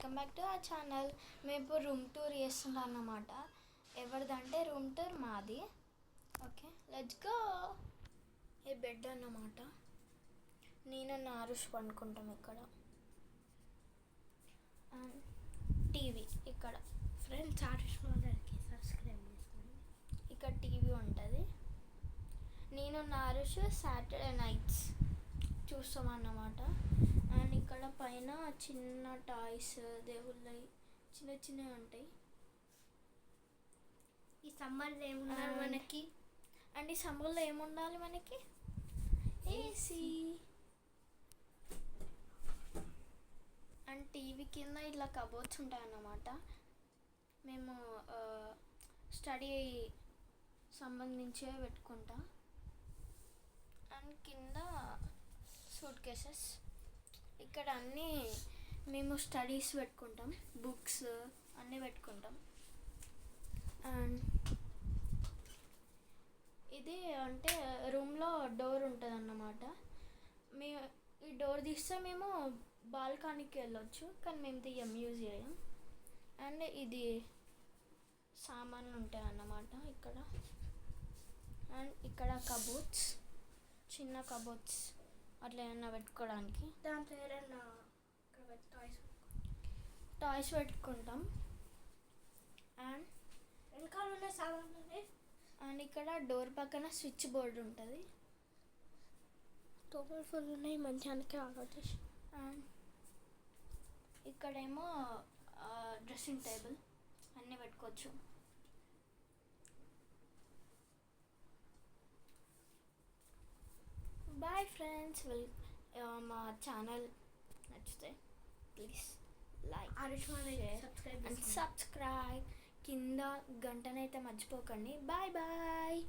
Welcome back to our channel. మేము ఇప్పుడు room tour చేస్తున్నాం అన్నమాట. ఎవరిదంటే రూమ్ టూర్ మాది. Okay, let's go. ఈ బెడ్ అన్నమాట. నేను నారుష్ పండుకుంటాం ఇక్కడ. అండ్ టీవీ ఇక్కడ. ఫ్రెండ్స్ ఆరుష్ మోడల్కి సబ్స్క్రైబ్ చేసుకోండి. ఇక్కడ టీవీ ఉంటుంది. నేను నారుష్ సాటర్డే నైట్స్ చూస్తామన్నమాట. అండ్ ఇక్కడ పైన చిన్న టాయ్స్ దేవుళ్ళవి చిన్న చిన్నవి ఉంటాయి. ఈ సమ్మర్లో ఏముండాలి మనకి? అండ్ ఈ సమ్మర్లో ఏముండాలి మనకి? ఏసీ. అండ్ టీవీ కింద ఇట్లా కబోర్డ్స్ ఉంటాయి అన్నమాట. మేము స్టడీ సంబంధించే పెట్టుకుంటాం. అండ్ కింద సూట్ కేసెస్. ఇక్కడ అన్నీ మేము స్టడీస్ పెట్టుకుంటాం, బుక్స్ అన్నీ పెట్టుకుంటాం. అండ్ ఇది అంటే రూమ్లో డోర్ ఉంటుంది అన్నమాట. ఈ డోర్ తీస్తే మేము బాల్కనీకి వెళ్ళొచ్చు, కానీ మేము తీయం, యూజ్ చేయం. అండ్ ఇది సామాన్లు ఉంటాయి అన్నమాట ఇక్కడ. అండ్ ఇక్కడ కబోర్డ్స్, చిన్న కబోర్డ్స్ అట్లా ఏమన్నా పెట్టుకోవడానికి. దాంట్లో ఏదైనా టాయ్స్ పెట్టుకుంటాం. అండ్ వెనకాల ఉన్న సామాన్లు. అండ్ ఇక్కడ డోర్ పక్కన స్విచ్ బోర్డు ఉంటుంది. టోటల్ ఫుల్ ఉన్నాయి, మంచానికి ఆలోచించి. అండ్ ఇక్కడేమో డ్రెస్సింగ్ టేబుల్ అన్నీ పెట్టుకోవచ్చు. Bye friends. మా ఛానల్ నచ్చితే please like, subscribe and subscribe. కింద గంటనైతే మర్చిపోకండి. Bye bye.